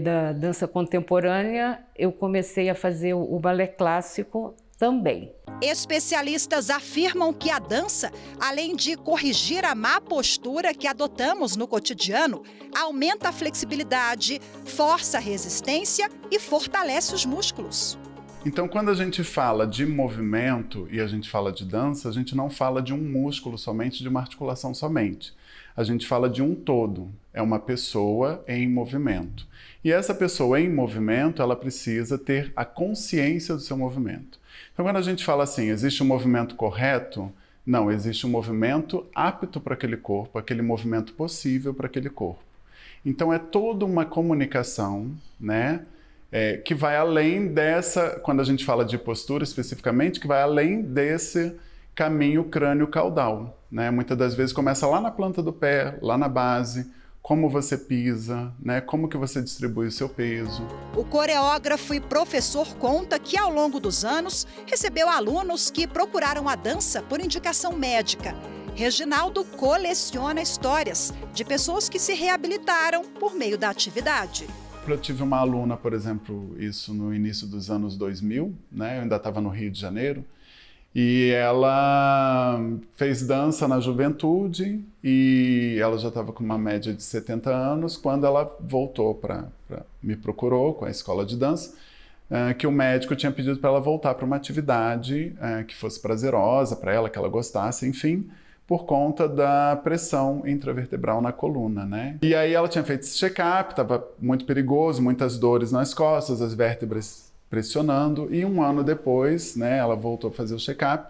da dança contemporânea, eu comecei a fazer o balé clássico também. Especialistas afirmam que a dança, além de corrigir a má postura que adotamos no cotidiano, aumenta a flexibilidade, força a resistência e fortalece os músculos. Então, quando a gente fala de movimento e a gente fala de dança, a gente não fala de um músculo somente, de uma articulação somente. A gente fala de um todo, é uma pessoa em movimento. E essa pessoa em movimento, ela precisa ter a consciência do seu movimento. Então, quando a gente fala assim, existe um movimento correto? Não, existe um movimento apto para aquele corpo, aquele movimento possível para aquele corpo. Então, é toda uma comunicação, né? Que vai além dessa, quando a gente fala de postura especificamente, que vai além desse caminho crânio-caudal, né? Muitas das vezes começa lá na planta do pé, lá na base, como você pisa, né? Como que você distribui o seu peso. O coreógrafo e professor conta que ao longo dos anos recebeu alunos que procuraram a dança por indicação médica. Reginaldo coleciona histórias de pessoas que se reabilitaram por meio da atividade. Eu tive uma aluna, por exemplo, isso no início dos anos 2000, né? Eu ainda estava no Rio de Janeiro, e ela fez dança na juventude e ela já estava com uma média de 70 anos quando ela voltou me procurou com a escola de dança, que o médico tinha pedido para ela voltar para uma atividade que fosse prazerosa para ela, que ela gostasse, enfim, por conta da pressão intravertebral na coluna, né? E aí ela tinha feito esse check-up, estava muito perigoso, muitas dores nas costas, as vértebras pressionando, e um ano depois, né, ela voltou a fazer o check-up,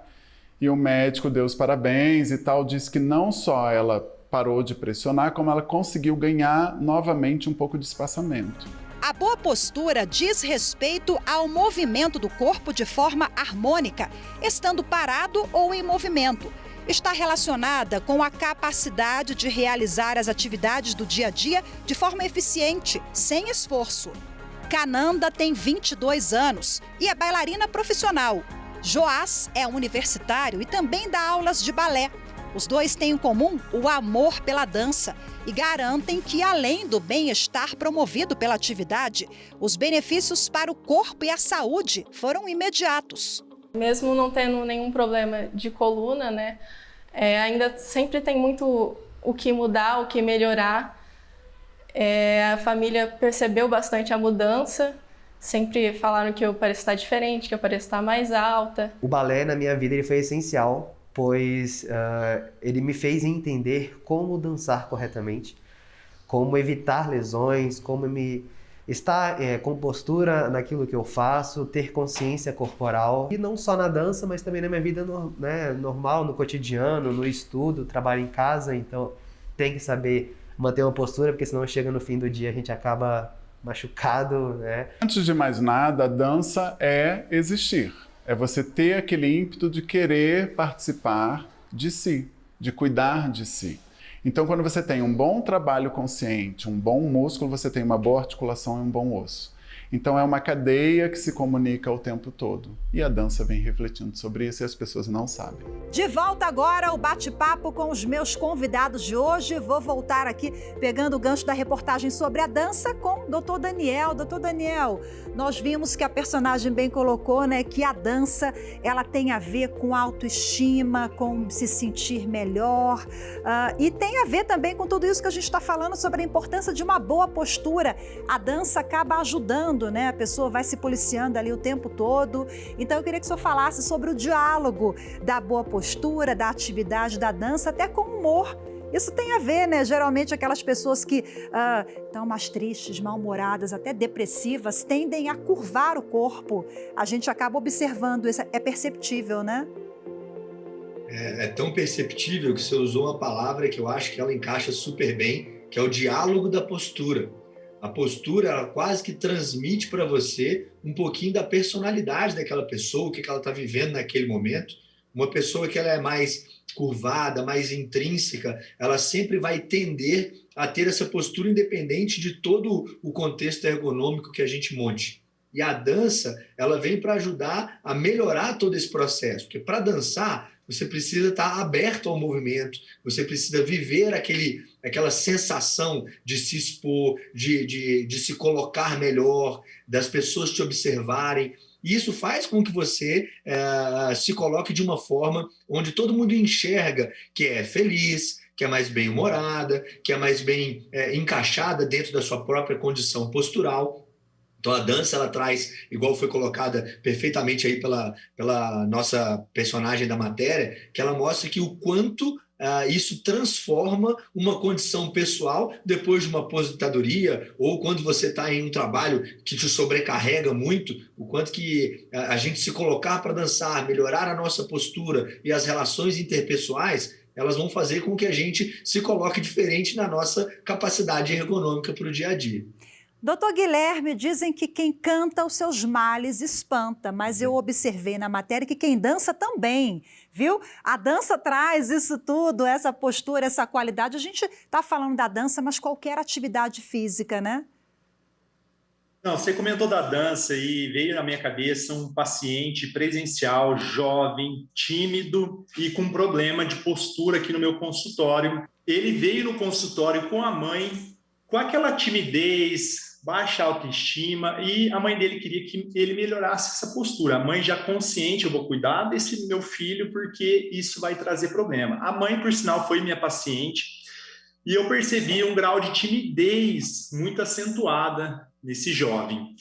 e o médico deu os parabéns e tal, disse que não só ela parou de pressionar, como ela conseguiu ganhar novamente um pouco de espaçamento. A boa postura diz respeito ao movimento do corpo de forma harmônica, estando parado ou em movimento. Está relacionada com a capacidade de realizar as atividades do dia a dia de forma eficiente, sem esforço. Cananda tem 22 anos e é bailarina profissional. Joás é universitário e também dá aulas de balé. Os dois têm em comum o amor pela dança e garantem que, além do bem-estar promovido pela atividade, os benefícios para o corpo e a saúde foram imediatos. Mesmo não tendo nenhum problema de coluna, né, ainda sempre tem muito o que mudar, o que melhorar. A família percebeu bastante a mudança, sempre falaram que eu pareço estar diferente, que eu pareço estar mais alta. O balé na minha vida ele foi essencial, pois ele me fez entender como dançar corretamente, como evitar lesões, como estar com postura naquilo que eu faço, ter consciência corporal. E não só na dança, mas também na minha vida normal, no cotidiano, no estudo, trabalho em casa, então tem que saber manter uma postura, porque senão chega no fim do dia a gente acaba machucado, né? Antes de mais nada, a dança é existir. É você ter aquele ímpeto de querer participar de si, de cuidar de si. Então, quando você tem um bom trabalho consciente, um bom músculo, você tem uma boa articulação e um bom osso. Então, é uma cadeia que se comunica o tempo todo. E a dança vem refletindo sobre isso e as pessoas não sabem. De volta agora ao bate-papo com os meus convidados de hoje. Vou voltar aqui pegando o gancho da reportagem sobre a dança com o Dr. Daniel. Dr. Daniel, nós vimos que a personagem bem colocou, né, que a dança ela tem a ver com autoestima, com se sentir melhor. E tem a ver também com tudo isso que a gente está falando sobre a importância de uma boa postura. A dança acaba ajudando, né? A pessoa vai se policiando ali o tempo todo. Então eu queria que o senhor falasse sobre o diálogo da boa postura, da atividade, da dança, até com humor. Isso tem a ver, né? Geralmente aquelas pessoas que estão mais tristes, mal-humoradas, até depressivas, tendem a curvar o corpo. A gente acaba observando isso, é perceptível, né? É tão perceptível que você usou uma palavra que eu acho que ela encaixa super bem, que é o diálogo da postura. A postura, ela quase que transmite para você um pouquinho da personalidade daquela pessoa, o que ela está vivendo naquele momento. Uma pessoa que ela é mais curvada, mais intrínseca, ela sempre vai tender a ter essa postura independente de todo o contexto ergonômico que a gente monte. E a dança, ela vem para ajudar a melhorar todo esse processo, porque para dançar, você precisa estar aberto ao movimento, você precisa viver aquela sensação de se expor, de se colocar melhor, das pessoas te observarem. E isso faz com que você se coloque de uma forma onde todo mundo enxerga que é feliz, que é mais bem-humorada, que é mais bem encaixada dentro da sua própria condição postural. Então a dança ela traz, igual foi colocada perfeitamente aí pela nossa personagem da matéria, que ela mostra que o quanto isso transforma uma condição pessoal depois de uma aposentadoria ou quando você está em um trabalho que te sobrecarrega muito, o quanto que a gente se colocar para dançar, melhorar a nossa postura e as relações interpessoais, elas vão fazer com que a gente se coloque diferente na nossa capacidade ergonômica para o dia a dia. Doutor Guilherme, dizem que quem canta os seus males espanta, mas eu observei na matéria que quem dança também, viu? A dança traz isso tudo, essa postura, essa qualidade. A gente está falando da dança, mas qualquer atividade física, né? Não, você comentou da dança e veio na minha cabeça um paciente presencial, jovem, tímido e com problema de postura aqui no meu consultório. Ele veio no consultório com a mãe, com aquela timidez, baixa autoestima, e a mãe dele queria que ele melhorasse essa postura. A mãe já consciente, eu vou cuidar desse meu filho porque isso vai trazer problema. A mãe, por sinal, foi minha paciente e eu percebi um grau de timidez muito acentuada nesse jovem.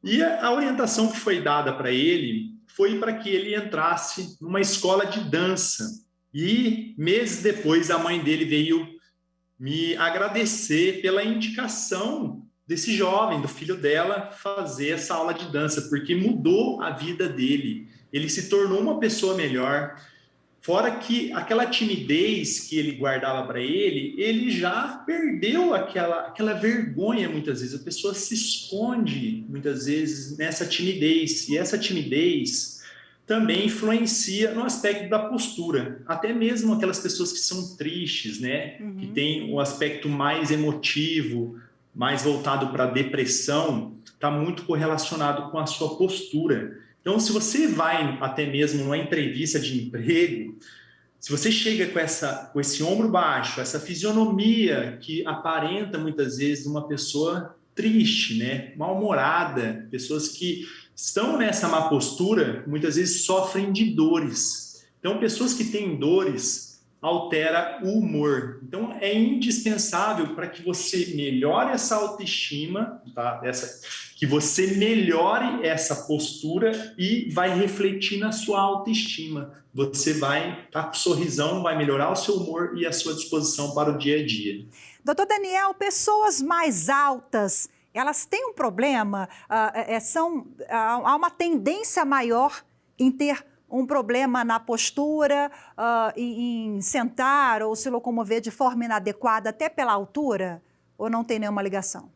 E a orientação que foi dada para ele foi para que ele entrasse numa escola de dança. E meses depois a mãe dele veio me agradecer pela indicação desse jovem, do filho dela, fazer essa aula de dança, porque mudou a vida dele. Ele se tornou uma pessoa melhor. Fora que aquela timidez que ele guardava para ele já perdeu aquela vergonha muitas vezes. A pessoa se esconde muitas vezes nessa timidez. E essa timidez também influencia no aspecto da postura. Até mesmo aquelas pessoas que são tristes, né? Uhum. Que tem um aspecto mais emotivo, mais voltado para a depressão, está muito correlacionado com a sua postura. Então, se você vai até mesmo numa entrevista de emprego, se você chega com esse ombro baixo, essa fisionomia que aparenta muitas vezes uma pessoa triste, né? Mal-humorada, pessoas que estão nessa má postura, muitas vezes sofrem de dores. Então, pessoas que têm dores altera o humor. Então, é indispensável para que você melhore essa autoestima, tá? Que você melhore essa postura e vai refletir na sua autoestima. Você vai estar com um sorrisão, vai melhorar o seu humor e a sua disposição para o dia a dia. Doutor Daniel, pessoas mais altas, elas têm um problema? Há uma tendência maior em ter um problema na postura, em sentar ou se locomover de forma inadequada, até pela altura? Ou não tem nenhuma ligação?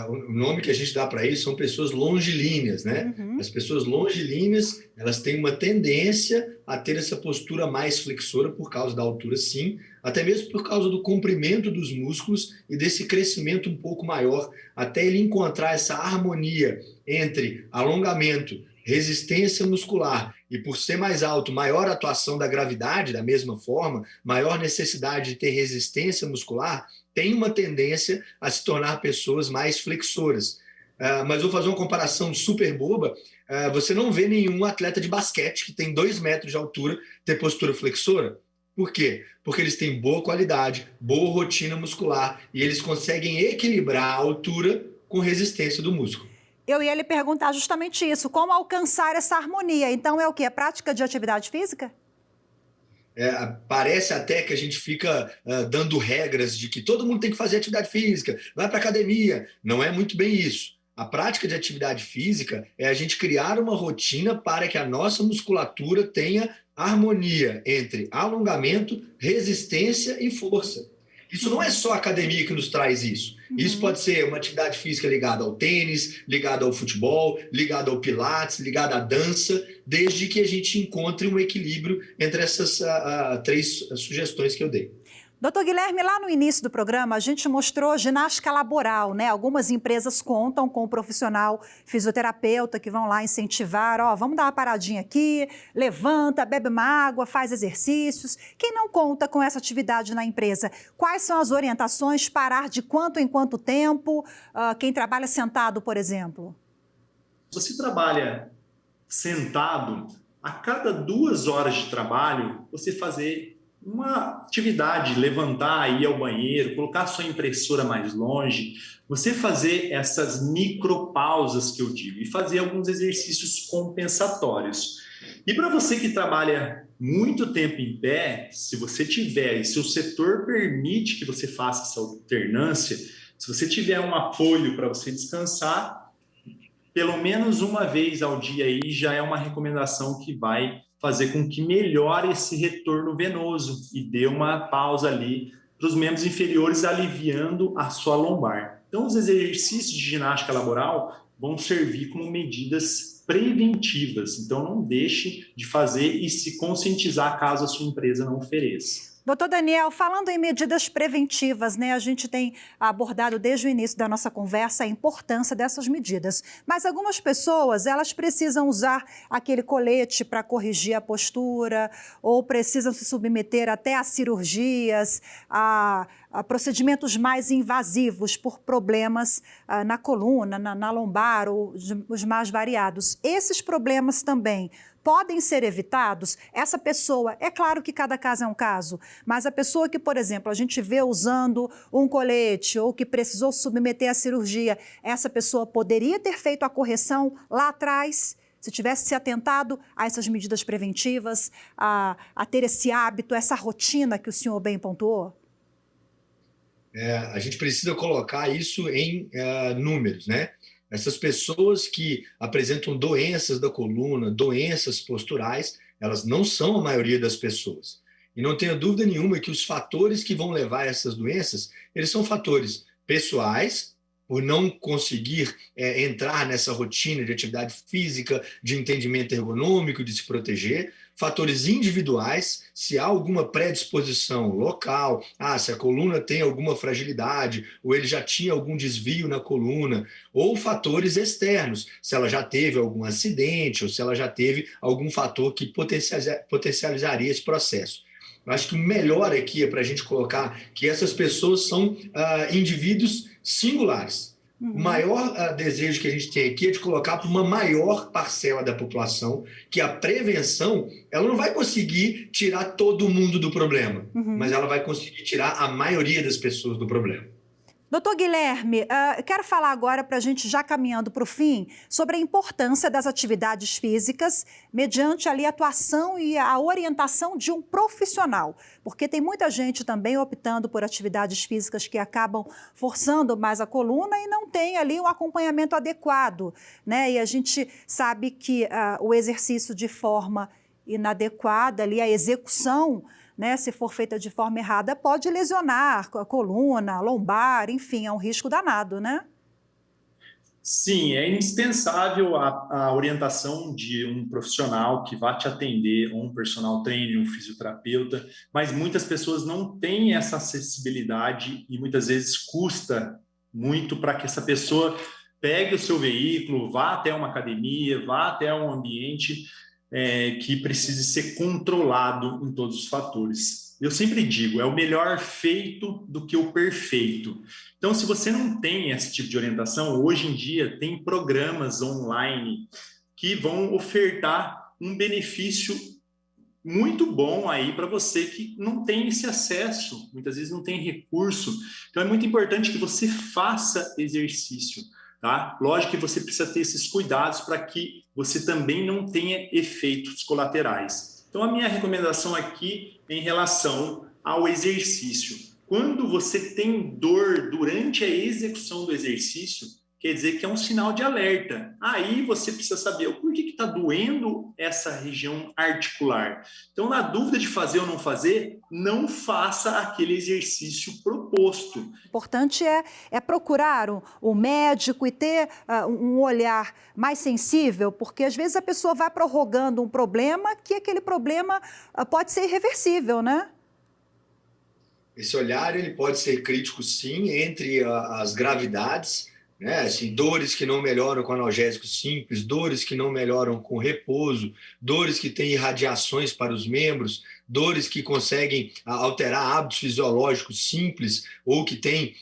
O nome que a gente dá para isso são pessoas longilíneas, né? Uhum. As pessoas longilíneas, elas têm uma tendência a ter essa postura mais flexora por causa da altura, sim, até mesmo por causa do comprimento dos músculos e desse crescimento um pouco maior, até ele encontrar essa harmonia entre alongamento, resistência muscular e, por ser mais alto, maior atuação da gravidade, da mesma forma, maior necessidade de ter resistência muscular, tem uma tendência a se tornar pessoas mais flexoras. Mas vou fazer uma comparação super boba. Você não vê nenhum atleta de basquete que tem 2 metros de altura ter postura flexora. Por quê? Porque eles têm boa qualidade, boa rotina muscular e eles conseguem equilibrar a altura com resistência do músculo. Eu ia lhe perguntar justamente isso, como alcançar essa harmonia. Então é o quê? A prática de atividade física? Parece até que a gente fica dando regras de que todo mundo tem que fazer atividade física, vai para academia. Não é muito bem isso. A prática de atividade física é a gente criar uma rotina para que a nossa musculatura tenha harmonia entre alongamento, resistência e força. Isso não é só a academia que nos traz isso. Isso pode ser uma atividade física ligada ao tênis, ligada ao futebol, ligada ao pilates, ligada à dança, desde que a gente encontre um equilíbrio entre essas 3 sugestões que eu dei. Doutor Guilherme, lá no início do programa, a gente mostrou ginástica laboral, né? Algumas empresas contam com o profissional fisioterapeuta que vão lá incentivar, vamos dar uma paradinha aqui, levanta, bebe uma água, faz exercícios. Quem não conta com essa atividade na empresa? Quais são as orientações? Parar de quanto em quanto tempo? Quem trabalha sentado, por exemplo? Se você trabalha sentado, a cada 2 horas de trabalho, você fazer uma atividade, levantar, ir ao banheiro, colocar a sua impressora mais longe, você fazer essas micropausas que eu digo e fazer alguns exercícios compensatórios. E para você que trabalha muito tempo em pé, se você tiver, e se o setor permite que você faça essa alternância, se você tiver um apoio para você descansar, pelo menos uma vez ao dia aí já é uma recomendação que vai fazer com que melhore esse retorno venoso e dê uma pausa ali para os membros inferiores, aliviando a sua lombar. Então, os exercícios de ginástica laboral vão servir como medidas preventivas. Então, não deixe de fazer e se conscientizar caso a sua empresa não ofereça. Doutor Daniel, falando em medidas preventivas, né, a gente tem abordado desde o início da nossa conversa a importância dessas medidas. Mas algumas pessoas, elas precisam usar aquele colete para corrigir a postura ou precisam se submeter até a cirurgias, a procedimentos mais invasivos por problemas na coluna, na lombar ou os mais variados. Esses problemas também podem ser evitados? Essa pessoa, é claro que cada caso é um caso, mas a pessoa que, por exemplo, a gente vê usando um colete ou que precisou submeter à cirurgia, essa pessoa poderia ter feito a correção lá atrás, se tivesse se atentado a essas medidas preventivas, a ter esse hábito, essa rotina que o senhor bem pontuou? A gente precisa colocar isso em números, né? Essas pessoas que apresentam doenças da coluna, doenças posturais, elas não são a maioria das pessoas. E não tenha dúvida nenhuma que os fatores que vão levar a essas doenças, eles são fatores pessoais, por não conseguir entrar nessa rotina de atividade física, de entendimento ergonômico, de se proteger, fatores individuais, se há alguma predisposição local, se a coluna tem alguma fragilidade, ou ele já tinha algum desvio na coluna, ou fatores externos, se ela já teve algum acidente, ou se ela já teve algum fator que potencializaria esse processo. Eu acho que o melhor aqui é para a gente colocar que essas pessoas são indivíduos singulares. O maior desejo que a gente tem aqui é de colocar para uma maior parcela da população que a prevenção, ela não vai conseguir tirar todo mundo do problema, mas ela vai conseguir tirar a maioria das pessoas do problema. Doutor Guilherme, quero falar agora, para a gente já caminhando para o fim, sobre a importância das atividades físicas mediante ali a atuação e a orientação de um profissional. Porque tem muita gente também optando por atividades físicas que acabam forçando mais a coluna e não tem ali um acompanhamento adequado, né? E a gente sabe que o exercício de forma inadequada, ali, a execução, né, se for feita de forma errada, pode lesionar a coluna, a lombar, enfim, é um risco danado, né? Sim, é indispensável a orientação de um profissional que vá te atender, ou um personal trainer, um fisioterapeuta, mas muitas pessoas não têm essa acessibilidade e muitas vezes custa muito para que essa pessoa pegue o seu veículo, vá até uma academia, vá até um ambiente que precise ser controlado em todos os fatores. Eu sempre digo, é o melhor feito do que o perfeito. Então, se você não tem esse tipo de orientação, hoje em dia tem programas online que vão ofertar um benefício muito bom aí para você que não tem esse acesso, muitas vezes não tem recurso. Então, é muito importante que você faça exercício. Tá? Lógico que você precisa ter esses cuidados para que você também não tenha efeitos colaterais. Então, a minha recomendação aqui é em relação ao exercício. Quando você tem dor durante a execução do exercício, quer dizer que é um sinal de alerta. Aí você precisa saber o porquê que está doendo essa região articular. Então, na dúvida de fazer ou não fazer, não faça aquele exercício proposto. O importante é procurar um médico e ter um olhar mais sensível, porque às vezes a pessoa vai prorrogando um problema que aquele problema pode ser irreversível, né? Esse olhar ele pode ser crítico, sim, entre as gravidades, né? Assim, dores que não melhoram com analgésico simples, dores que não melhoram com repouso, dores que têm irradiações para os membros, dores que conseguem alterar hábitos fisiológicos simples ou que têm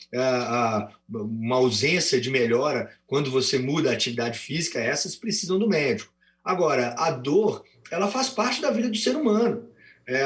uma ausência de melhora quando você muda a atividade física, essas precisam do médico. Agora, a dor, ela faz parte da vida do ser humano.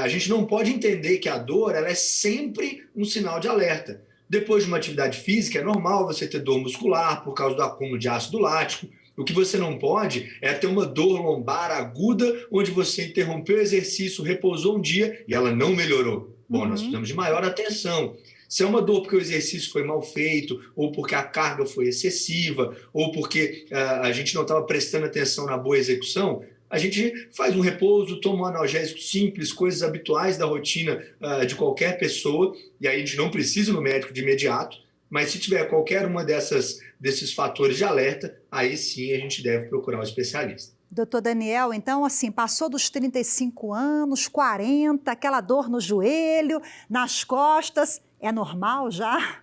A gente não pode entender que a dor ela é sempre um sinal de alerta. Depois de uma atividade física, é normal você ter dor muscular por causa do acúmulo de ácido lático. O que você não pode é ter uma dor lombar aguda, onde você interrompeu o exercício, repousou um dia e ela não melhorou. Bom, nós precisamos de maior atenção. Se é uma dor porque o exercício foi mal feito, ou porque a carga foi excessiva, ou porque a gente não estava prestando atenção na boa execução, a gente faz um repouso, toma um analgésico simples, coisas habituais da rotina de qualquer pessoa, e aí a gente não precisa ir no médico de imediato, mas se tiver qualquer uma desses fatores de alerta, aí sim a gente deve procurar um especialista. Doutor Daniel, então, assim, passou dos 35 anos, 40, aquela dor no joelho, nas costas, é normal já?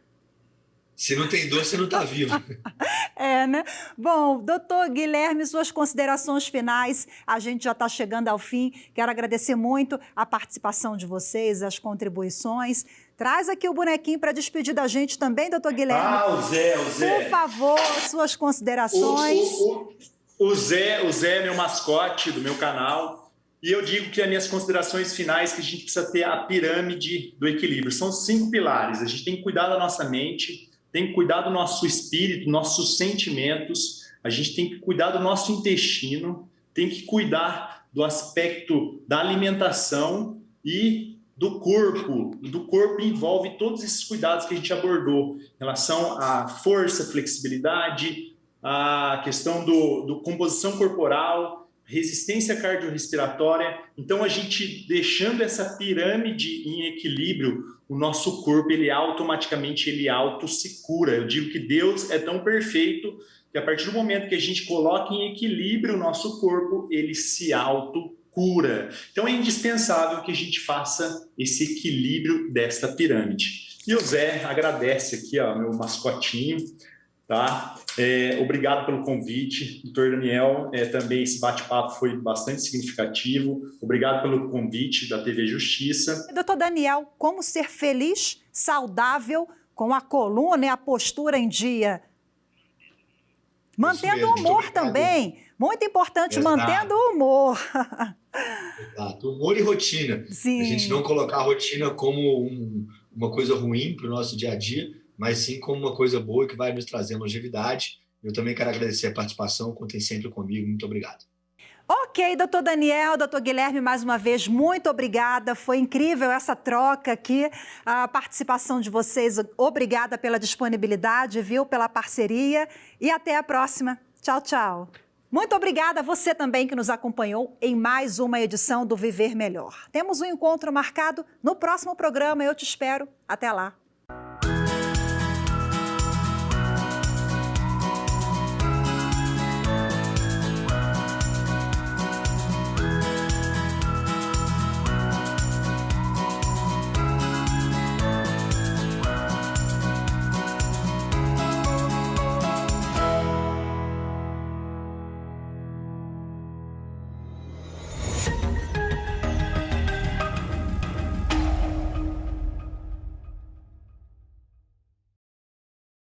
Se não tem dor, você não está vivo. É, né? Bom, doutor Guilherme, suas considerações finais, a gente já está chegando ao fim. Quero agradecer muito a participação de vocês, as contribuições. Traz aqui o bonequinho para despedir da gente também, doutor Guilherme. O Zé. Por favor, suas considerações. O Zé é meu mascote do meu canal. E eu digo que as minhas considerações finais que a gente precisa ter a pirâmide do equilíbrio. São 5 pilares. A gente tem que cuidar da nossa mente, tem que cuidar do nosso espírito, nossos sentimentos, a gente tem que cuidar do nosso intestino, tem que cuidar do aspecto da alimentação e do corpo. Do corpo envolve todos esses cuidados que a gente abordou, em relação à força, flexibilidade, a questão do composição corporal, resistência cardiorrespiratória. Então, a gente deixando essa pirâmide em equilíbrio, o nosso corpo, ele automaticamente, auto se cura. Eu digo que Deus é tão perfeito que a partir do momento que a gente coloca em equilíbrio o nosso corpo, ele se auto cura. Então é indispensável que a gente faça esse equilíbrio desta pirâmide. E o Zé agradece aqui, ó, meu mascotinho, tá? Obrigado pelo convite, doutor Daniel. Também esse bate-papo foi bastante significativo. Obrigado pelo convite da TV Justiça. Doutor Daniel, como ser feliz, saudável, com a coluna e a postura em dia? Mantendo o humor também. Muito importante, mantendo o humor. Exato. Humor e rotina. Sim. A gente não colocar a rotina como uma coisa ruim para o nosso dia a dia, mas sim como uma coisa boa que vai nos trazer longevidade. Eu também quero agradecer a participação, contem sempre comigo. Muito obrigado. Ok, doutor Daniel, doutor Guilherme, mais uma vez, muito obrigada. Foi incrível essa troca aqui, a participação de vocês. Obrigada pela disponibilidade, viu, pela parceria. E até a próxima. Tchau, tchau. Muito obrigada a você também que nos acompanhou em mais uma edição do Viver Melhor. Temos um encontro marcado no próximo programa. Eu te espero. Até lá.